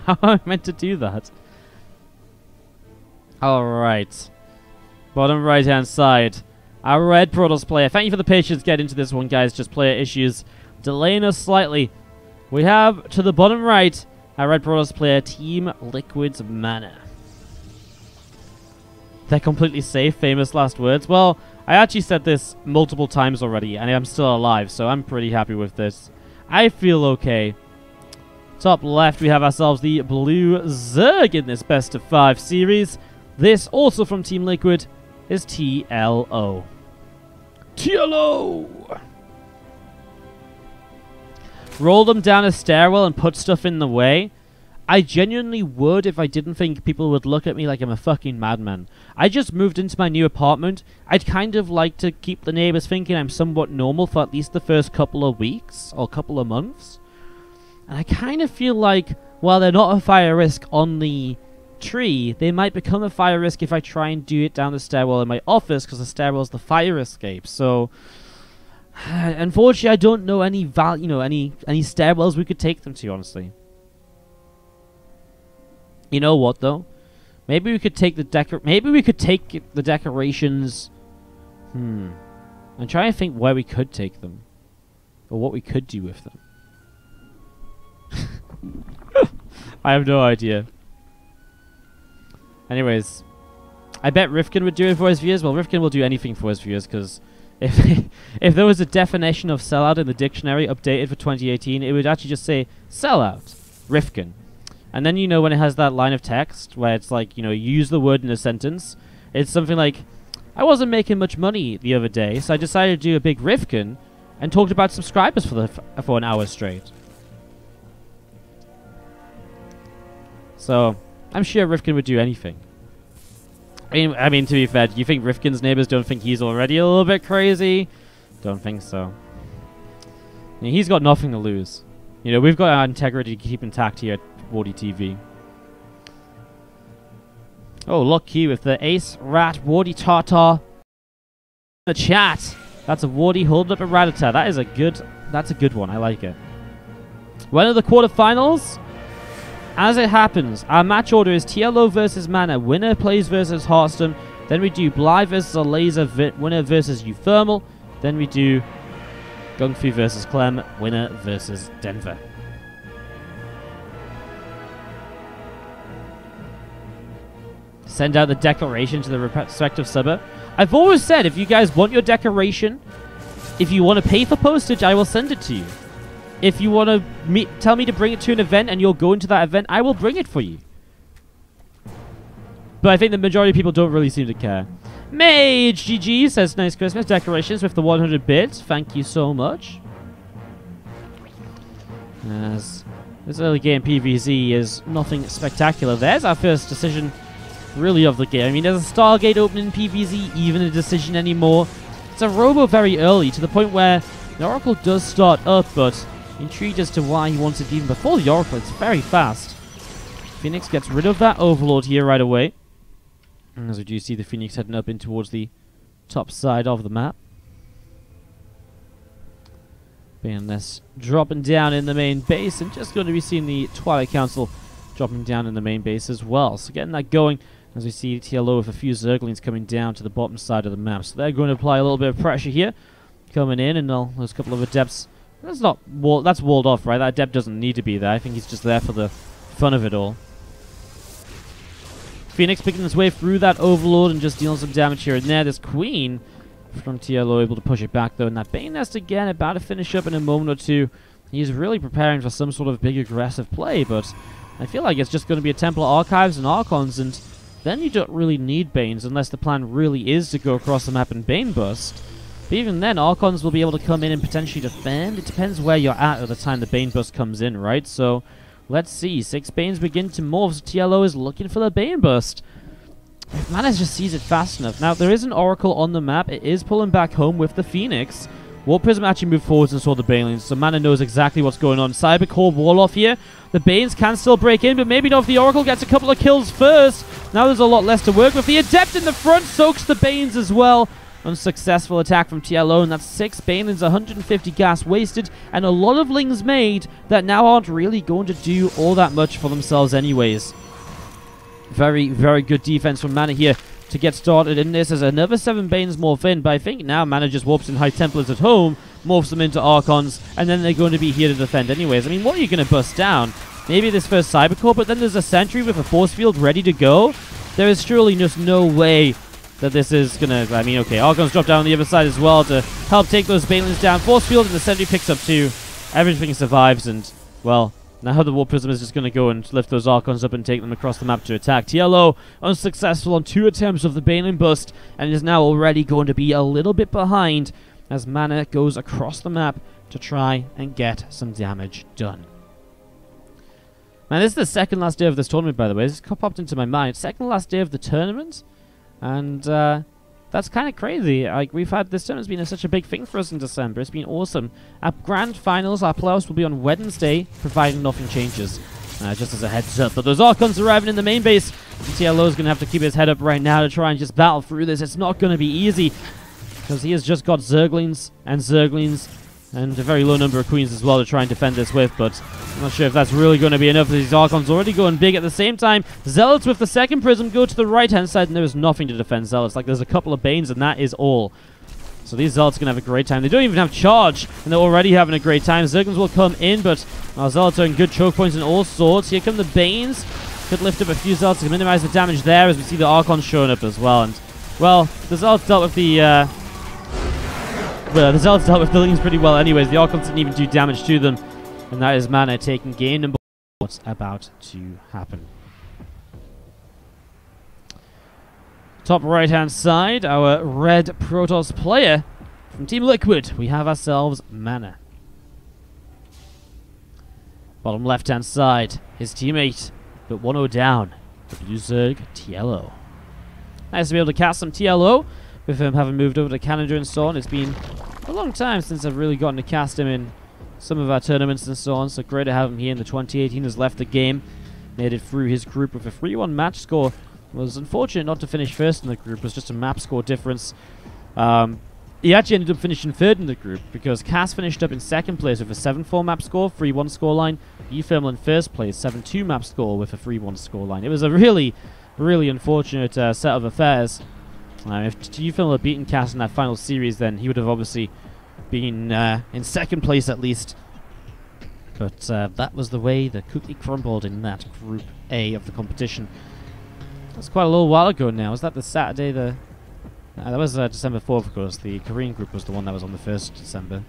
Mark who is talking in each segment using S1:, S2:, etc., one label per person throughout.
S1: How am I meant to do that? Alright. Bottom right hand side. Our red Protoss player. Thank you for the patience getting into this one, guys. Just player issues delaying us slightly. We have to the bottom right our red Protoss player, Team Liquid's MaNa. They're completely safe. Famous last words. Well, I actually said this multiple times already, and I'm still alive, so I'm pretty happy with this. I feel okay. Top left, we have ourselves the blue Zerg in this best of 5 series. This, also from Team Liquid, is TLO. TLO! Roll them down a stairwell and put stuff in the way? I genuinely would if I didn't think people would look at me like I'm a fucking madman. I just moved into my new apartment. I'd kind of like to keep the neighbors thinking I'm somewhat normal for at least the first couple of weeks or couple of months. And I kind of feel like, while they're not a fire risk on the tree, they might become a fire risk if I try and do it down the stairwell in my office, because the stairwell's the fire escape. So, unfortunately, I don't know any any stairwells we could take them to, honestly. You know what though? Maybe we could take the decorations. I'm trying to think where we could take them, or what we could do with them. I have no idea. Anyways, I bet Rifkin would do it for his viewers. Well, Rifkin will do anything for his viewers, because if there was a definition of sellout in the dictionary updated for 2018, it would actually just say sellout, Rifkin. And then, when it has that line of text where it's like, use the word in a sentence, it's something like, I wasn't making much money the other day, so I decided to do a big Rifkin and talked about subscribers for an hour straight. So, I'm sure Rifkin would do anything. I mean, to be fair, do you think Rifkin's neighbors don't think he's already a little bit crazy? Don't think so. He's got nothing to lose. We've got our integrity to keep intact here at WardiTV. Oh, look here with the Ace Rat Wardy Tartar in the chat. That's a Wardy holding up a Ratata. That's a good one. I like it. When are the quarterfinals? As it happens, our match order is TLO versus MaNa. Winner plays versus Hearthstone. Then we do Bly versus a Laser. Winner versus Euthermal. Then we do Gung-Fu versus Clem. Winner versus Denver. Send out the declaration to the respective suburb. I've always said, if you guys want your decoration, if you want to pay for postage, I will send it to you. If you want to tell me to bring it to an event and you'll go into that event, I will bring it for you. But I think the majority of people don't really seem to care. Mage GG says, nice Christmas decorations with the 100 bits. Thank you so much. As this early game PvZ is nothing spectacular. There's our first decision, really, of the game. I mean, there's a Stargate opening in PvZ, even a decision anymore. It's a robo very early, to the point where the Oracle does start up, but intrigued as to why he wants it even before the Oracle. It's very fast. Phoenix gets rid of that Overlord here right away. And as we do see the Phoenix heading up in towards the top side of the map. Baroness dropping down in the main base, and just going to be seeing the Twilight Council dropping down in the main base as well. So getting that going as we see TLO with a few Zerglings coming down to the bottom side of the map. So they're going to apply a little bit of pressure here. Coming in, and there's a couple of Adepts. That's walled off, right? That Adept doesn't need to be there. I think he's just there for the fun of it all. Phoenix picking his way through that Overlord and just dealing some damage here and there. This Queen from TLO able to push it back, though. And that Bane Nest again, about to finish up in a moment or two. He's really preparing for some sort of big aggressive play, but I feel like it's just going to be a Templar Archives and Archons, and then you don't really need Banes unless the plan really is to go across the map and Bane Bust. But even then, Archons will be able to come in and potentially defend. It depends where you're at the time the Bane Bust comes in, right? So, let's see. 6 Banes begin to morph. So TLO is looking for the Bane Bust. If MaNa just sees it fast enough. Now, there is an Oracle on the map. It is pulling back home with the Phoenix. War Prism actually moved forwards and saw the Banelings, so MaNa knows exactly what's going on. Cybercore wall off here. The Banes can still break in, but maybe not if the Oracle gets a couple of kills first. Now there's a lot less to work with. The Adept in the front soaks the Banes as well. unsuccessful attack from TLO, and that's 6 Banelings, 150 gas wasted, and a lot of lings made that now aren't really going to do all that much for themselves anyways. Very, very good defense from MaNa here to get started in this as another 7 Banes morph in, but I think now MaNa just warps in High Templars at home, morphs them into Archons, and then they're going to be here to defend anyways. I mean, what are you going to bust down? Maybe this first Cybercore, but then there's a Sentry with a Force Field ready to go? There is surely just no way that this is going to... I mean, okay, Archons drop down on the other side as well to help take those Banelings down. Force Field and the Sentry picks up 2. Everything survives, and, well, now the War Prism is just going to go and lift those Archons up and take them across the map to attack. TLO unsuccessful on 2 attempts of the Baneling bust, and is now already going to be a little bit behind as MaNa goes across the map to try and get some damage done. Now, this is the second last day of this tournament, by the way. This popped into my mind. Second last day of the tournament, and that's kind of crazy. Like, we've had this tournament's been such a big thing for us in December. It's been awesome. Our grand finals, our playoffs, will be on Wednesday, providing nothing changes. Just as a heads up. But those Archons arriving in the main base. TLO is going to have to keep his head up right now to try and just battle through this. It's not going to be easy, because he has just got Zerglings, and a very low number of Queens as well to try and defend this with, but I'm not sure if that's really going to be enough. These Archons already going big at the same time. Zealots with the second Prism go to the right-hand side, and there is nothing to defend Zealots. Like, there's a couple of Banes, and that is all. So these Zealots are going to have a great time. They don't even have charge, and they're already having a great time. Zerglings will come in, but our Zealots are in good choke points in all sorts. Here come the Banes. Could lift up a few Zealots to minimize the damage there, as we see the Archons showing up as well. And, well, the Zealots dealt with the... Well, the Zealots dealt with the Lings pretty well anyways. The Archons didn't even do damage to them. And that is MaNa taking game number 1. What's about to happen? Top right-hand side, our red Protoss player from Team Liquid. We have ourselves MaNa. Bottom left-hand side, his teammate, but 1-0 down. The Blue Zerg, TLO. Nice to be able to cast some TLO. With him having moved over to Canada and so on. It's been a long time since I've really gotten to cast him in some of our tournaments and so on, so great to have him here in the 2018. Has left the game, made it through his group with a 3-1 match score. Was unfortunate not to finish first in the group. It was just a map score difference. He actually ended up finishing third in the group, because Cass finished up in second place with a 7-4 map score, 3-1 scoreline. Ufilm in first place, 7-2 map score with a 3-1 scoreline. It was a really, really unfortunate set of affairs. If Ufilm had beaten Cass in that final series, then he would have obviously been in second place at least. But that was the way the cookie crumbled in that Group A of the competition. That's quite a little while ago now. Was that the Saturday? That was December 4th, of course. The Korean group was the one that was on the 1st December.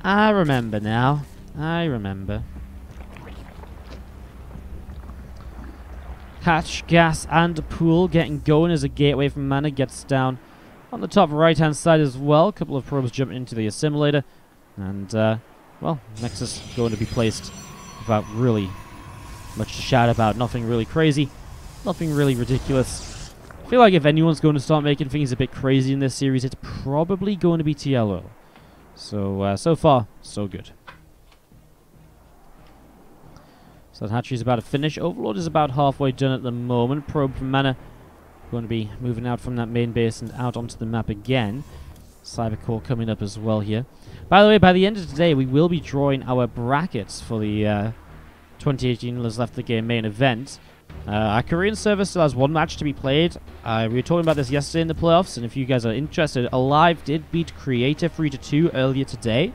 S1: I remember now. I remember. Hatch, gas, and pool getting going as a gateway from MaNa gets down on the top right-hand side as well. A couple of probes jumping into the assimilator. And, well, Nexus going to be placed without really much to shout about. Nothing really crazy. Nothing really ridiculous. I feel like if anyone's going to start making things a bit crazy in this series, it's probably going to be TLO. So, so far, so good. So the hatchery is about to finish. Overlord is about halfway done at the moment. Probe from MaNa going to be moving out from that main base and out onto the map again. Cybercore coming up as well here. By the way, by the end of today, we will be drawing our brackets for the 2018 Let's Left the Game main event. Our Korean server still has 1 match to be played. We were talking about this yesterday in the playoffs, and if you guys are interested, Alive did beat Creator 3-2 earlier today.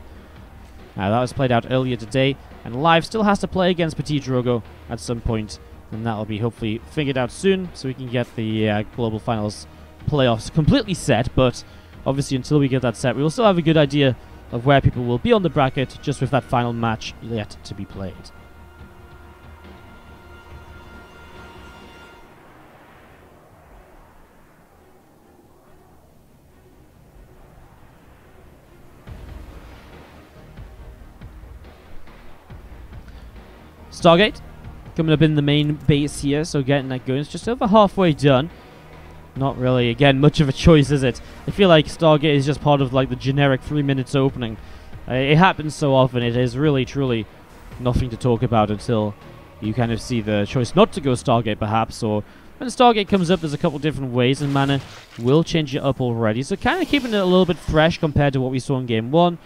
S1: That was played out earlier today, and Live still has to play against Petit Drogo at some point, and that will be hopefully figured out soon, so we can get the Global Finals playoffs completely set. But obviously, until we get that set, we will still have a good idea of where people will be on the bracket, just with that final match yet to be played. Stargate coming up in the main base here, so getting that going. It's just over halfway done. Not really, again, much of a choice, is it? I feel like Stargate is just part of like the generic 3 minutes opening. It happens so often. It is really, truly nothing to talk about until you kind of see the choice not to go Stargate, perhaps, or When the Stargate comes up, there's a couple different ways, and MaNa will change it up already. So kind of keeping it a little bit fresh compared to what we saw in Game 1.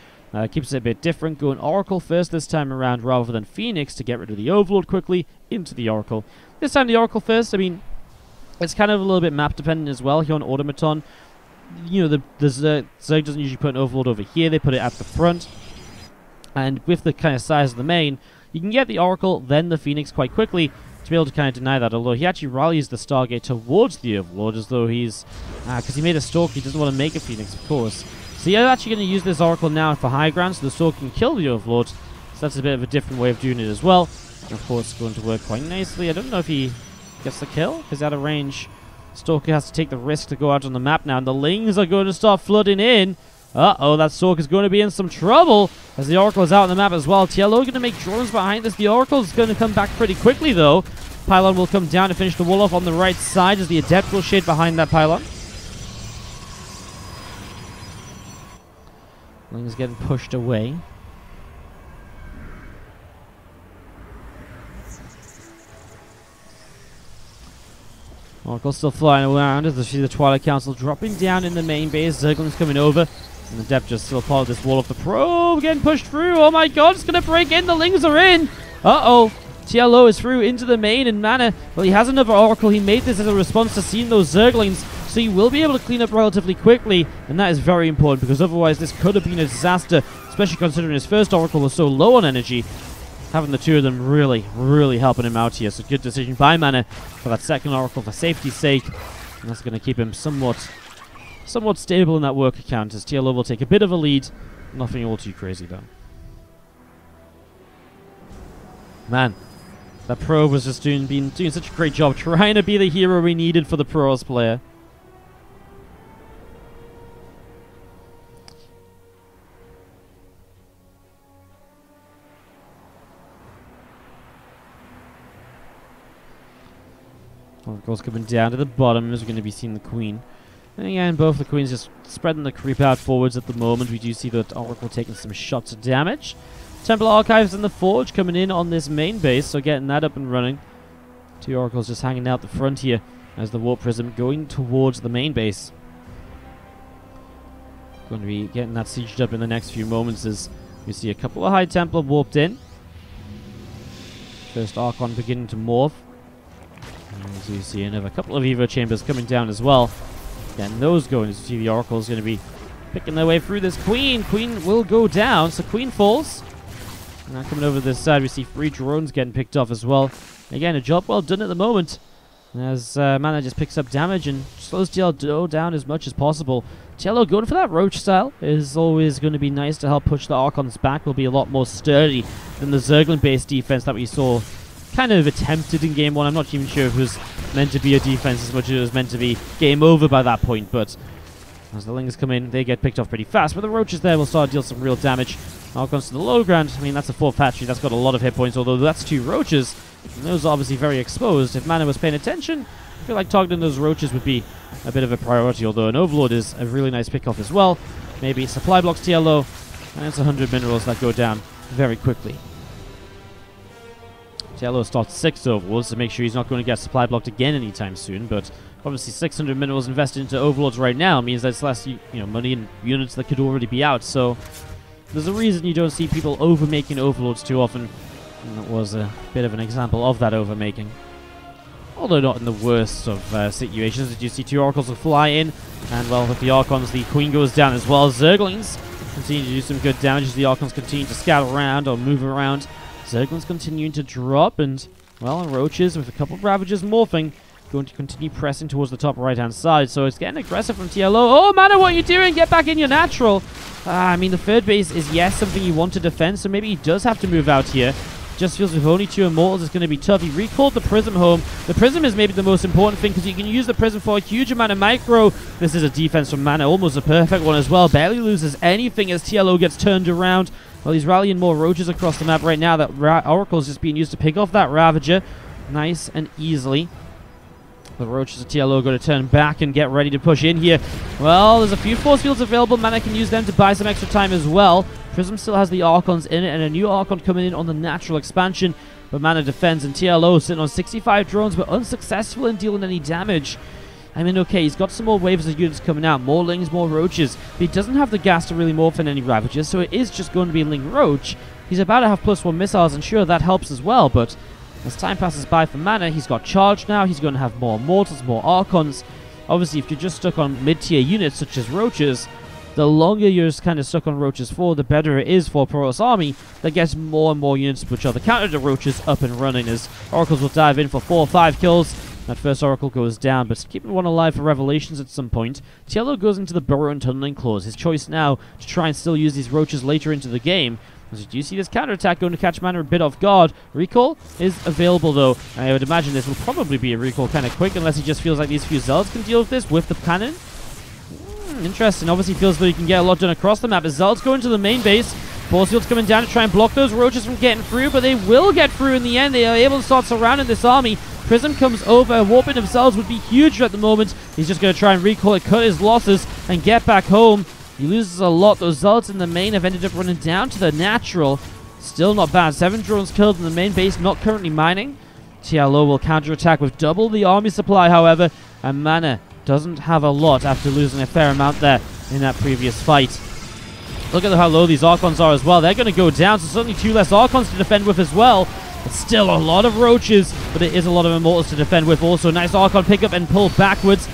S1: Keeps it a bit different, going Oracle first this time around rather than Phoenix to get rid of the Overlord quickly into the Oracle. This time the Oracle first. I mean, it's kind of a little bit map dependent as well here on Automaton. You know, the Zerg doesn't usually put an Overlord over here, they put it at the front. And with the kind of size of the main, you can get the Oracle, then the Phoenix quite quickly to be able to kind of deny that, although he actually rallies the Stargate towards the Overlord as though he's... because he made a Stalk, he doesn't want to make a Phoenix, of course. So you're actually going to use this Oracle now for high ground, so the Stalk can kill the Overlord. So that's a bit of a different way of doing it as well. And of course, it's going to work quite nicely. I don't know if he gets the kill, because out of range, Stalker has to take the risk to go out on the map now, and the Lings are going to start flooding in. Uh-oh, that Stalk is going to be in some trouble as the Oracle is out on the map as well. TLO going to make drones behind this. The Oracle is going to come back pretty quickly, though. Pylon will come down to finish the wall off on the right side as the Adept will shade behind that Pylon. Ling's getting pushed away. Oracle still flying around as we see the Twilight Council dropping down in the main base. Zergling's coming over. And the Adept just still part of this wall of the probe, getting pushed through. Oh my god, it's going to break in. The Lings are in. Uh-oh. TLO is through into the main, and MaNa, well, he has another Oracle. He made this as a response to seeing those Zerglings, so he will be able to clean up relatively quickly, and that is very important, because otherwise this could have been a disaster, especially considering his first Oracle was so low on energy. Having the two of them really, really helping him out here, so good decision by MaNa for that second Oracle for safety's sake, and that's going to keep him somewhat stable in that work account, as TLO will take a bit of a lead. Nothing all too crazy, though. Man, that probe was just doing such a great job trying to be the hero we needed for the Pros player. Oracle's coming down to the bottom as we're going to be seeing the Queen. And again, both the Queens just spreading the creep out forwards at the moment. We do see that Oracle taking some shots of damage. Temple Archives and the Forge coming in on this main base, so getting that up and running. Two Oracles just hanging out the front here as the Warp Prism going towards the main base. Going to be getting that sieged up in the next few moments as we see a couple of High Templar warped in. First Archon beginning to morph. And as you see another couple of Evo Chambers coming down as well. Getting those going as you see the Oracle is going to be picking their way through this Queen. Queen will go down, so Queen falls. Now coming over this side, we see 3 drones getting picked off as well. Again, a job well done at the moment. As MaNa just picks up damage and slows TLO down as much as possible. TLO going for that Roach style is always going to be nice to help push the Archons back. Will be a lot more sturdy than the Zerglin-based defense that we saw kind of attempted in Game 1. I'm not even sure if it was meant to be a defense as much as it was meant to be game over by that point. But as the Lings come in, they get picked off pretty fast. But the Roaches there will start to deal some real damage. Archons to the low ground. I mean, that's a 4th factory. That's got a lot of hit points, although that's 2 Roaches. And those are obviously very exposed. If MaNa was paying attention, I feel like targeting those Roaches would be a bit of a priority, although an Overlord is a really nice pick-off as well. Maybe supply blocks TLO, and it's 100 minerals that go down very quickly. TLO starts 6 Overlords to make sure he's not going to get supply blocked again anytime soon, but obviously 600 minerals invested into Overlords right now means there's less money and units that could already be out, so there's a reason you don't see people over-making Overlords too often, and that was a bit of an example of that over-making. Although not in the worst of situations. As you see 2 Oracles will fly in, and well, with the Archons, the Queen goes down as well. Zerglings continue to do some good damage as the Archons continue to scout around or move around. Zerglings continuing to drop, and well, Roaches with a couple of Ravagers morphing, going to continue pressing towards the top right-hand side. So it's getting aggressive from TLO. Oh, MaNa, what are you doing? Get back in your natural. I mean, the 3rd base is, yes, something you want to defend, so maybe he does have to move out here. Just feels with only 2 Immortals, it's going to be tough. He recalled the Prism home. The Prism is maybe the most important thing because you can use the Prism for a huge amount of micro. This is a defense from MaNa, almost a perfect one as well. Barely loses anything as TLO gets turned around. Well, he's rallying more Roaches across the map right now. That Oracle is just being used to pick off that Ravager nice and easily. The Roaches of TLO going to turn back and get ready to push in here. Well, there's a few force fields available. MaNa can use them to buy some extra time as well. Prism still has the Archons in it, and a new Archon coming in on the natural expansion. but MaNa defends, and TLO sitting on 65 drones, but unsuccessful in dealing any damage. I mean, okay, he's got some more waves of units coming out, more Lings, more Roaches, but he doesn't have the gas to really morph in any Ravagers, so it is just going to be Ling Roach. He's about to have +1 missiles, and sure, that helps as well, but as time passes by for MaNa, he's got charge now, he's going to have more Mortals, more Archons. Obviously, if you're just stuck on mid-tier units such as Roaches, the longer you're kind of stuck on Roaches for, the better it is for Protoss Army that gets more and more units, which are the counter to Roaches, up and running, as Oracles will dive in for 4 or 5 kills. That first Oracle goes down, but keeping one alive for Revelations at some point. TLO goes into the Burrow and Tunneling Claws. His choice now to try and still use these Roaches later into the game. As you do see this counterattack going to catch MaNa a bit off guard. Recall is available though. I would imagine this will probably be a recall kind of quick, unless he just feels like these few Zealots can deal with this with the cannon. Interesting. Obviously feels that he can get a lot done across the map. As Zealots go into the main base, Force Field's coming down to try and block those Roaches from getting through, but they will get through in the end. They are able to start surrounding this army. Prism comes over. Warping themselves would be huge at the moment. He's just going to try and recall it, cut his losses, and get back home. He loses a lot. Those Zealots in the main have ended up running down to the natural. Still not bad. 7 drones killed in the main base, not currently mining. TLO will counterattack with double the army supply, however, and MaNa doesn't have a lot after losing a fair amount there in that previous fight. Look at how low these Archons are as well. They're going to go down, so certainly 2 less Archons to defend with as well. It's still a lot of Roaches, but it is a lot of Immortals to defend with also. Nice Archon pickup and pull backwards.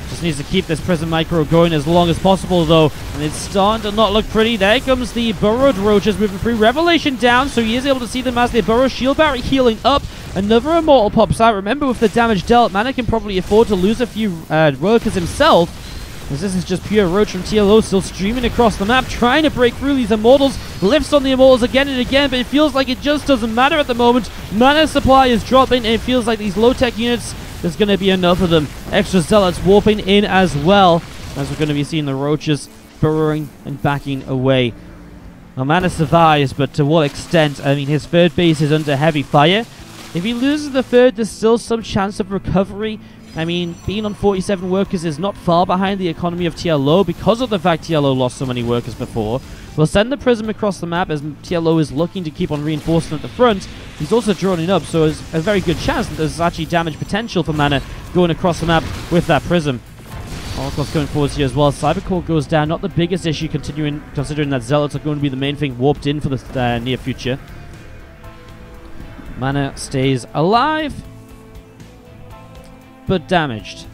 S1: Just needs to keep this Prism Micro going as long as possible, though. And it's starting to not look pretty. There comes the burrowed Roaches moving through. Revelation down, so he is able to see them as they burrow. Shield Barrier healing up. Another Immortal pops out. Remember, with the damage dealt, MaNa can probably afford to lose a few workers himself, as this is just pure Roach from TLO, still streaming across the map, trying to break through these Immortals. Lifts on the Immortals again and again, but it feels like it just doesn't matter at the moment. MaNa's supply is dropping, and it feels like these low-tech units, there's going to be enough of them. Extra Zealots warping in as well, as we're going to be seeing the Roaches burrowing and backing away. Now, MaNa survives, but to what extent? I mean, his third base is under heavy fire. If he loses the third, there's still some chance of recovery. I mean, being on 47 workers is not far behind the economy of TLO because of the fact TLO lost so many workers before. We'll send the Prism across the map as TLO is looking to keep on reinforcing at the front. He's also droning up, so there's a very good chance that there's actually damage potential for MaNa going across the map with that Prism. Oracle's going forwards here as well. Cybercore goes down, not the biggest issue considering that Zealots are going to be the main thing warped in for the near future. MaNa stays alive, but damaged.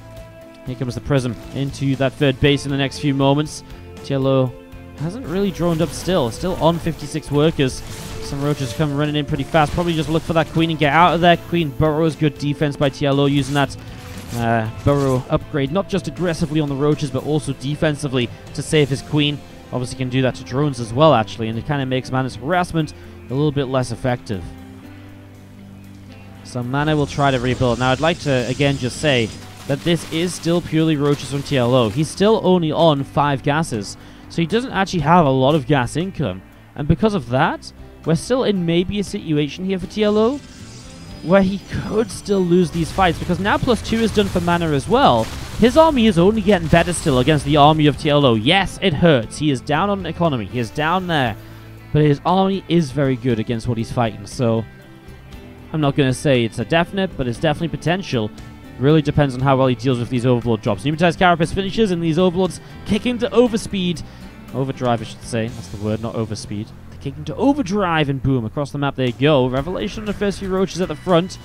S1: Here comes the Prism into that third base in the next few moments. TLO hasn't really droned up still on 56 workers. Some Roaches come running in pretty fast. Probably just look for that Queen and get out of there. Queen burrows. Good defense by TLO using that burrow upgrade. Not just aggressively on the Roaches, but also defensively to save his Queen. Obviously can do that to drones as well, actually. And it kind of makes MaNa's harassment a little bit less effective. So MaNa will try to rebuild. Now, I'd like to, again, just say that this is still purely Roaches from TLO. He's still only on 5 gases, so he doesn't actually have a lot of gas income. And because of that, we're still in maybe a situation here for TLO where he could still lose these fights, because now +2 is done for MaNa as well. His army is only getting better still against the army of TLO. Yes, it hurts. He is down on economy. He is down there. But his army is very good against what he's fighting, so I'm not going to say it's a definite, but it's definitely potential. Really depends on how well he deals with these Overlord drops. Pneumatized Carapace finishes, and these Overlords kick into overspeed. Overdrive, I should say. That's the word, not overspeed. They kick into overdrive, and boom, across the map they go. Revelation on the first few Roaches at the front.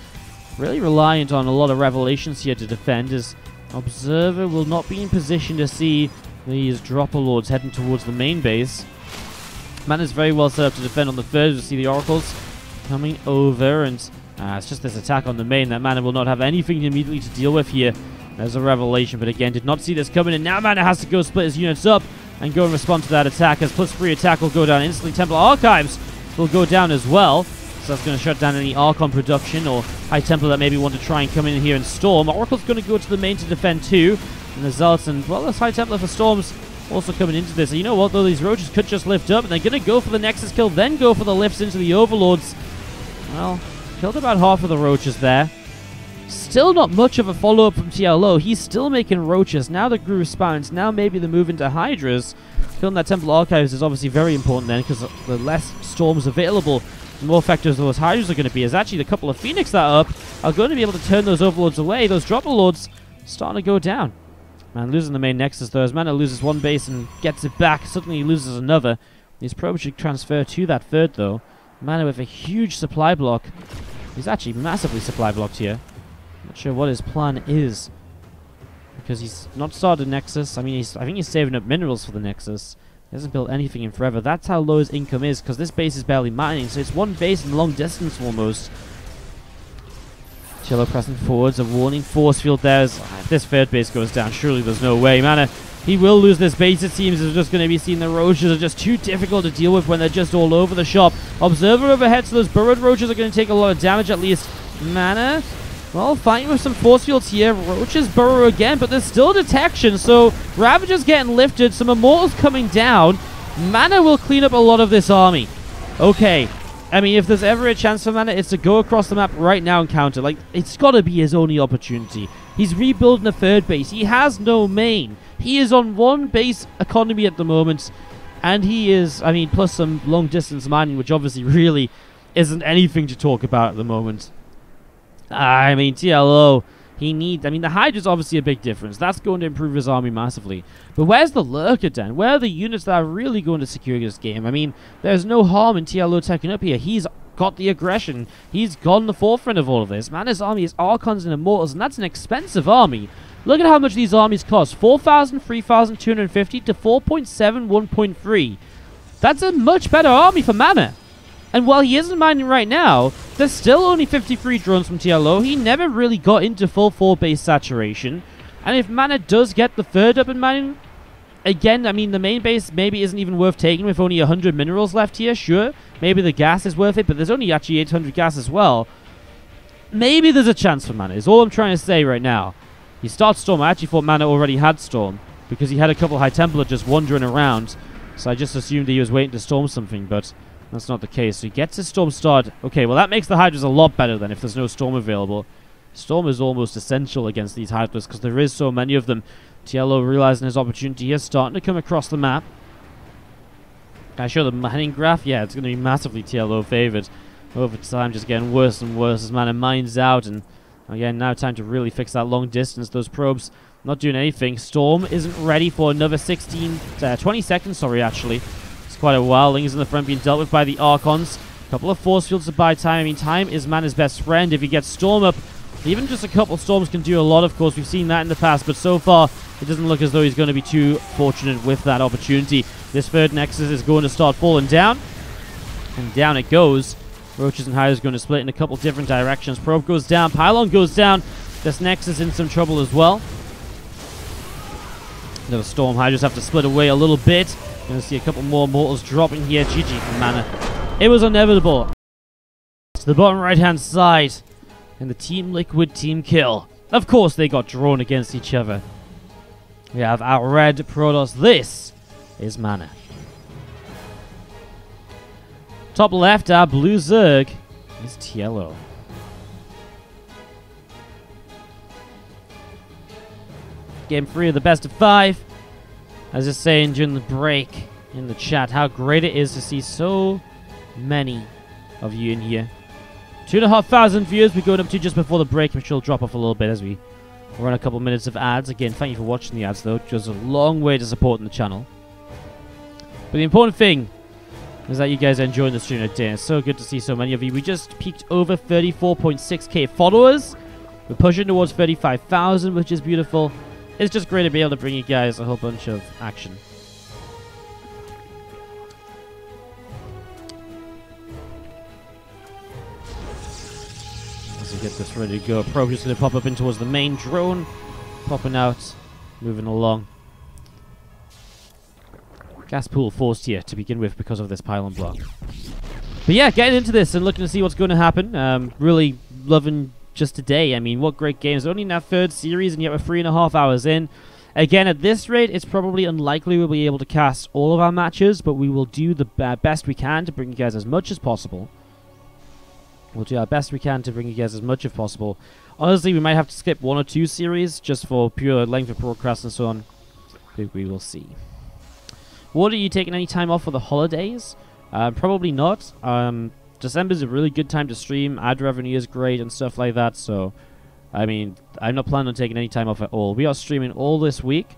S1: Really reliant on a lot of Revelations here to defend, as Observer will not be in position to see these Dropper Lords heading towards the main base. MaNa's very well set up to defend on the third. You'll see the Oracles coming over, and it's just this attack on the main that MaNa will not have anything immediately to deal with here. There's a Revelation, but again, did not see this coming, and now MaNa has to go split his units up and go and respond to that attack, as +3 attack will go down instantly. Templar Archives will go down as well, so that's going to shut down any Archon production or High Templar that maybe want to try and come in here and storm. Oracle's going to go to the main to defend too, and the Zealots and, well, this High Templar for Storms also coming into this. And you know what, though, these Roaches could just lift up, and they're going to go for the Nexus kill, then go for the lifts into the Overlords. Well, killed about half of the Roaches there. Still not much of a follow-up from TLO. He's still making Roaches. Now the Groove spawns. Now maybe the move into Hydras. Killing that Temple Archives is obviously very important then, because the less Storms available the more effective those Hydras are going to be. As actually the couple of Phoenix that are up are going to be able to turn those Overlords away. Those Dropper Lords starting to go down. Man, losing the main Nexus though. As MaNa loses one base and gets it back, suddenly he loses another. These probes should transfer to that third though. MaNa with a huge supply block. He's actually massively supply blocked here. Not sure what his plan is, because he's not started Nexus. I mean, I think he's saving up minerals for the Nexus. He hasn't built anything in forever. That's how low his income is, because this base is barely mining, so it's one base in long distance almost. TLO pressing forwards, a warning force field there. If this third base goes down, surely there's no way. MaNa, he will lose this base, it seems. It's just going to be seen. The roaches are just too difficult to deal with when they're just all over the shop. Observer overhead, so those burrowed roaches are going to take a lot of damage at least. MaNa, well, fighting with some force fields here. Roaches burrow again, but there's still detection, so Ravager's getting lifted, some Immortals coming down. MaNa will clean up a lot of this army. Okay. I mean, if there's ever a chance for MaNa, it's to go across the map right now and counter. Like, it's got to be his only opportunity. He's rebuilding a third base. He has no main. He is on one base economy at the moment. And he is, I mean, plus some long distance mining, which obviously really isn't anything to talk about at the moment. I mean, TLO, he needs, I mean, the Hydra's obviously a big difference. That's going to improve his army massively. But where's the Lurker Den? Where are the units that are really going to secure this game? I mean, there's no harm in TLO taking up here. He's got the aggression. He's gone the forefront of all of this. MaNa's army is Archons and Immortals, and that's an expensive army. Look at how much these armies cost. 4,000, 3,250 to 4.7, 1.3. That's a much better army for MaNa. And while he isn't mining right now, there's still only 53 drones from TLO. He never really got into full 4-base saturation. And if MaNa does get the third up in mining, again, I mean, the main base maybe isn't even worth taking with only 100 minerals left here. Sure, maybe the gas is worth it, but there's only actually 800 gas as well. Maybe there's a chance for MaNa, is all I'm trying to say right now. He starts Storm. I actually thought MaNa already had Storm, because he had a couple High Templar just wandering around. So I just assumed he was waiting to Storm something, but that's not the case. So he gets his Storm started. Okay, well that makes the Hydras a lot better then if there's no Storm available. Storm is almost essential against these Hydras because there is so many of them. TLO realizing his opportunity here, starting to come across the map. Can I show the mining graph? Yeah, it's going to be massively TLO favored. Over time, just getting worse and worse as MaNa mines out. And again, now time to really fix that long distance. Those probes not doing anything. Storm isn't ready for another 20 seconds, sorry, actually. It's quite a while. Ling's in the front being dealt with by the Archons. A couple of force fields to buy time. I mean, time is MaNa's best friend. If he gets Storm up, even just a couple Storms can do a lot, of course. We've seen that in the past, but so far, it doesn't look as though he's going to be too fortunate with that opportunity. This third Nexus is going to start falling down, and down it goes. Roaches and Hydras going to split in a couple different directions. Probe goes down, Pylon goes down. This Nexus in some trouble as well. Another Storm. Hydras have to split away a little bit. Going to see a couple more Mortals dropping here. GG from MaNa. It was inevitable. To the bottom right-hand side. And the Team Liquid team kill. Of course, they got drawn against each other. We have our red Protoss. This is MaNa. Top left, our blue Zerg is TLO. Game 3 of the best of 5. I was just saying during the break in the chat how great it is to see so many of you in here. 2,500 viewers we're going up to just before the break, which will drop off a little bit as we run a couple minutes of ads. Again, thank you for watching the ads, though. It goes a long way to supporting the channel. But the important thing is that you guys are enjoying the stream today. It's so good to see so many of you. We just peaked over 34.6k followers. We're pushing towards 35,000, which is beautiful. It's just great to be able to bring you guys a whole bunch of action. Get this ready to go. Probe just going to pop up in towards the main drone. Popping out. Moving along. Gas pool forced here to begin with because of this pylon block. But yeah, getting into this and looking to see what's going to happen. Really loving just today. I mean, what great games. Only in our third series and yet we're 3.5 hours in. Again, at this rate, it's probably unlikely we'll be able to cast all of our matches, but we will do the best we can to bring you guys as much as possible. We'll do our best we can to bring you guys as much as possible. Honestly, we might have to skip 1 or 2 series just for pure length of broadcast and so on. But we will see. What, are you taking any time off for the holidays? Probably not. To December's a really good time to stream. Ad revenue is great and stuff like that. So, I mean, I'm not planning on taking any time off at all. We are streaming all this week.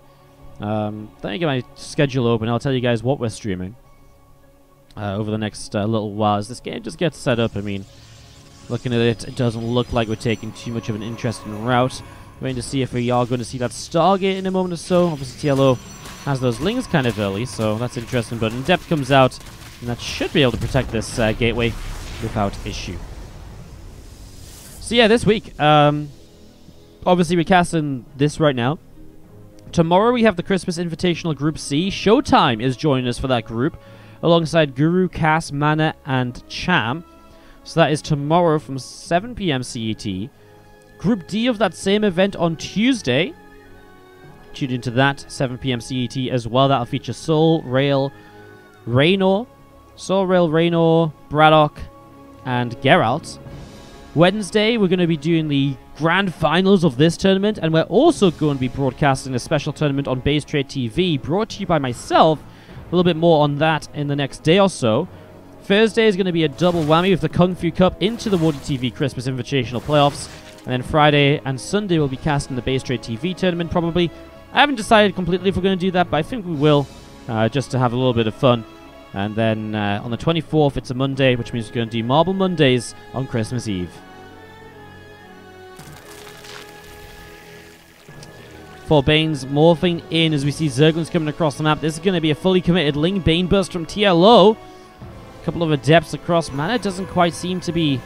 S1: Let me get my schedule open. I'll tell you guys what we're streaming over the next little while as this game just gets set up. I mean, looking at it, it doesn't look like we're taking too much of an interesting route. Waiting to see if we are going to see that Stargate in a moment or so. Obviously, TLO has those lings kind of early, so that's interesting. But In-Depth comes out, and that should be able to protect this gateway without issue. So yeah, this week, obviously we're casting this right now. Tomorrow we have the Christmas Invitational Group C. Showtime is joining us for that group, alongside Guru, Cass, MaNa, and Cham. So that is tomorrow from 7 PM CET. Group D of that same event on Tuesday. Tune into that, 7 PM CET as well. That'll feature Soul, Rail, Raynor, Braddock, and Geralt. Wednesday, we're going to be doing the grand finals of this tournament, and we're also going to be broadcasting a special tournament on Base Trade TV, brought to you by myself. A little bit more on that in the next day or so. Thursday is going to be a double whammy with the Kung Fu Cup into the WardiTV Christmas Invitational Playoffs. And then Friday and Sunday we'll be casting the Base Trade TV tournament, probably. I haven't decided completely if we're going to do that, but I think we will, just to have a little bit of fun. And then on the 24th, it's a Monday, which means we're going to do Marble Mondays on Christmas Eve. For Bane's morphing in as we see Zerglings coming across the map. This is going to be a fully committed Ling Bane burst from TLO. A couple of adepts across. MaNa doesn't quite seem to be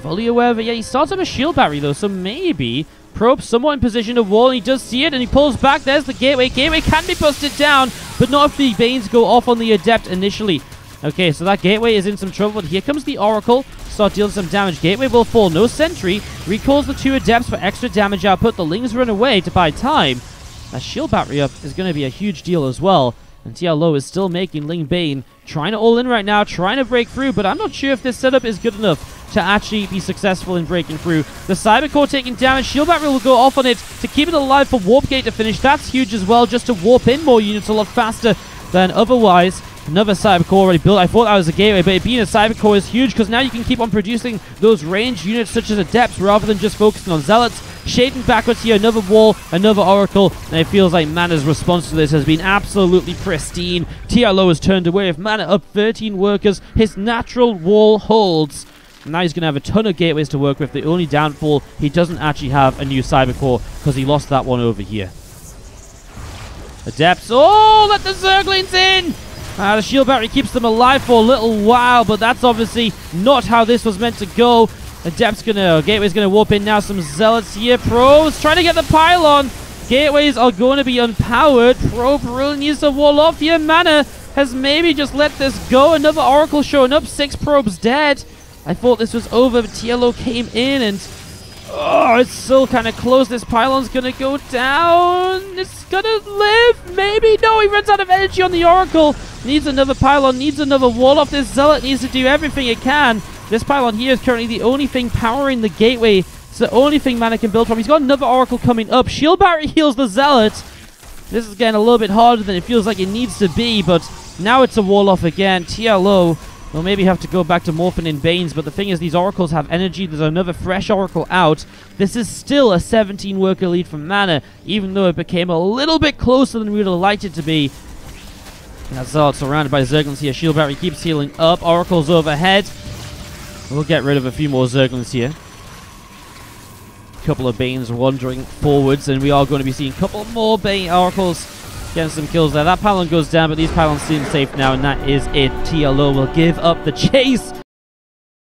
S1: fully aware of it yet. He starts up a shield battery though, so maybe Probe somewhat in position to wall, and he does see it, and he pulls back. There's the gateway. Gateway can be busted down, but not if the Banes go off on the adept initially. Okay, so that gateway is in some trouble, but here comes the Oracle. Start dealing some damage. Gateway will fall. No sentry. Recalls the two adepts for extra damage output. The Lings run away to buy time. That shield battery up is going to be a huge deal as well. And TLO is still making Ling Bane. Trying to all in right now. Trying to break through, but I'm not sure if this setup is good enough to actually be successful in breaking through. The Cybercore taking damage. Shield battery will go off on it to keep it alive for Warp Gate to finish. That's huge as well, just to warp in more units a lot faster than otherwise. Another Cybercore already built. I thought that was a gateway, but it being a Cybercore is huge because now you can keep on producing those ranged units such as Adepts rather than just focusing on Zealots. Shading backwards here, another wall, another Oracle, and it feels like MaNa's response to this has been absolutely pristine. TLO has turned away with MaNa up 13 workers. His natural wall holds. And now he's going to have a ton of gateways to work with. The only downfall, he doesn't actually have a new Cybercore because he lost that one over here. Adepts, oh, let the Zerglings in! The shield battery keeps them alive for a little while, but that's obviously not how this was meant to go. Gateway's gonna warp in now. Some Zealots here. Probes trying to get the pylon. Gateways are going to be unpowered. Probe really needs to wall off here. MaNa has maybe just let this go. Another Oracle showing up. 6 probes dead. I thought this was over, but TLO came in and it's still kind of close. This pylon's gonna go down. It's gonna live. Maybe. No, he runs out of energy on the Oracle. Needs another pylon. Needs another wall off. This Zealot needs to do everything it can. This pylon here is currently the only thing powering the gateway. It's the only thing MaNa can build from. He's got another Oracle coming up. Shield battery heals the Zealot. This is getting a little bit harder than it feels like it needs to be, but now it's a wall off again. TLO will maybe have to go back to morphing in Banes, but the thing is these Oracles have energy. There's another fresh Oracle out. This is still a 17 worker lead from MaNa, even though it became a little bit closer than we would have liked it to be. That's all surrounded by Zerglings here. Shield battery keeps healing up. Oracle's overhead. We'll get rid of a few more Zerglings here. A couple of Banes wandering forwards, and we are going to be seeing a couple more Bane Oracles getting some kills there. That pylon goes down, but these pylons seem safe now, and that is it. TLO will give up the chase.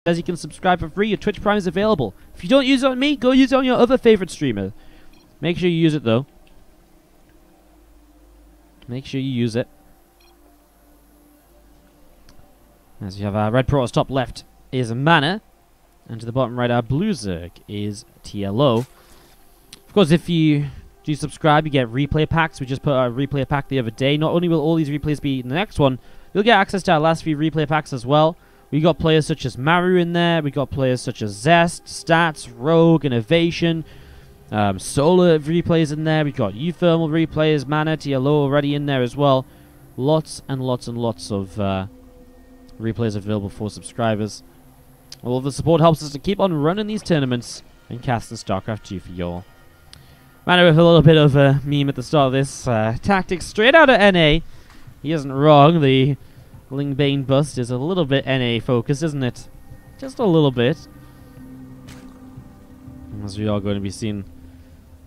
S1: As you can subscribe for free, your Twitch Prime is available. If you don't use it on me, go use it on your other favorite streamer. Make sure you use it, though. Make sure you use it. As you have our red Protoss top left is MaNa, and to the bottom right our blue Zerg is TLO. Of course, if you do subscribe, you get replay packs. We just put our replay pack the other day. Not only will all these replays be in the next one, you'll get access to our last few replay packs as well. We got players such as Maru in there. We got players such as Zest, Stats, Rogue, Innovation, Solar replays in there. We got Uthermal replays, MaNa, TLO already in there as well. Lots and lots and lots of replays available for subscribers. All of the support helps us to keep on running these tournaments and casting StarCraft 2 for y'all. MaNa with a little bit of a meme at the start of this. Tactics straight out of NA. He isn't wrong. The Lingbane bust is a little bit NA focused, isn't it? Just a little bit. As we are going to be seeing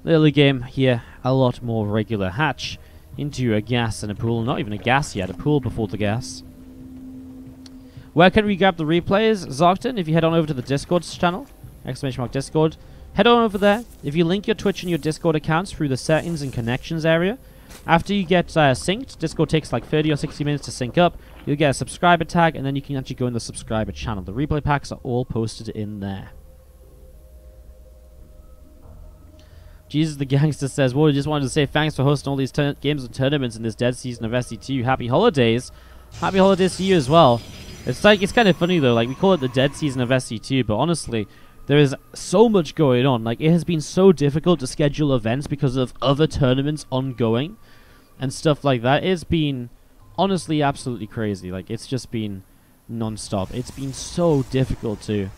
S1: the early game here, a lot more regular hatch into a gas and a pool. Not even a gas yet, a pool before the gas. Where can we grab the replays, Zarkton? If you head on over to the Discord channel, !Discord, head on over there. If you link your Twitch and your Discord accounts through the settings and connections area, after you get synced, Discord takes like 30 or 60 minutes to sync up. You'll get a subscriber tag, and then you can actually go in the subscriber channel. The replay packs are all posted in there. Jesus the Gangster says, well, I just wanted to say thanks for hosting all these games and tournaments in this dead season of SC2. Happy holidays. Happy holidays to you as well. It's kind of funny though, like we call it the dead season of SC2, but honestly, there is so much going on. Like, it has been so difficult to schedule events because of other tournaments ongoing and stuff like that. It's been honestly absolutely crazy. Like, it's just been non-stop. It's been so difficult to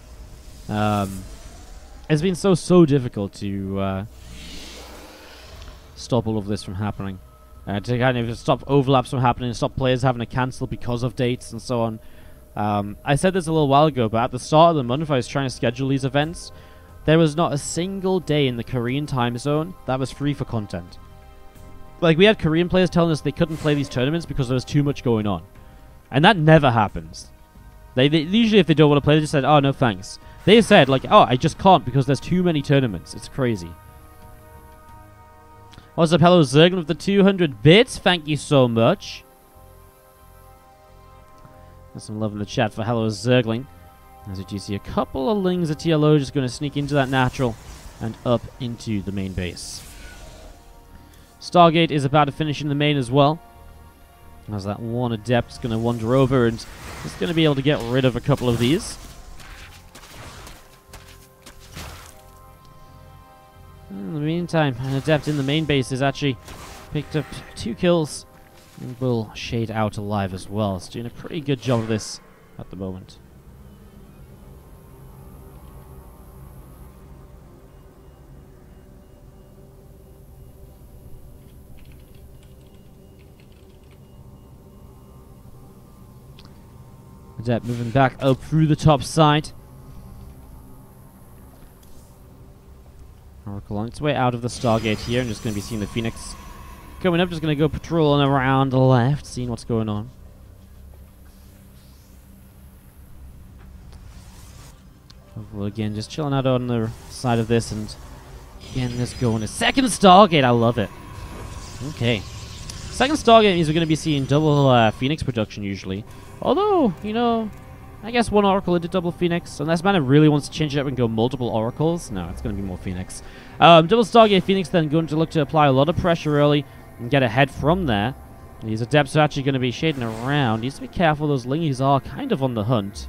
S1: difficult to stop all of this from happening. To kind of stop overlaps from happening, stop players having to cancel because of dates and so on. I said this a little while ago, but at the start of the month I was trying to schedule these events. There was not a single day in the Korean time zone that was free for content. Like, we had Korean players telling us they couldn't play these tournaments because there was too much going on. And that never happens. They usually, if they don't want to play, they just said, oh, no thanks. They said, like, oh, I just can't because there's too many tournaments. It's crazy. What's up, hello Zerglin with the 200 bits. Thank you so much. There's some love in the chat for hello Zergling. As you do see a couple of lings of TLO just going to sneak into that natural and up into the main base. Stargate is about to finish in the main as well. As that one adept is going to wander over and is going to be able to get rid of a couple of these. In the meantime, an adept in the main base has actually picked up 2 kills and will shade out alive as well. It's doing a pretty good job of this at the moment. Adept moving back up through the top side. Oracle on its way out of the Stargate here, and just going to be seeing the Phoenix coming up. Just going to go patrolling around the left, seeing what's going on. Well, again, just chilling out on the side of this, and again, let's go on a second Stargate. I love it. Okay. Second Stargate means we're going to be seeing double Phoenix production usually. Although, you know, I guess one Oracle into double Phoenix. Unless MaNa really wants to change it up and go multiple Oracles. No, it's going to be more Phoenix. Double Stargate Phoenix then going to look to apply a lot of pressure early and get ahead from there. And these Adepts are actually going to be shading around. Needs to be careful. Those Lingies are kind of on the hunt.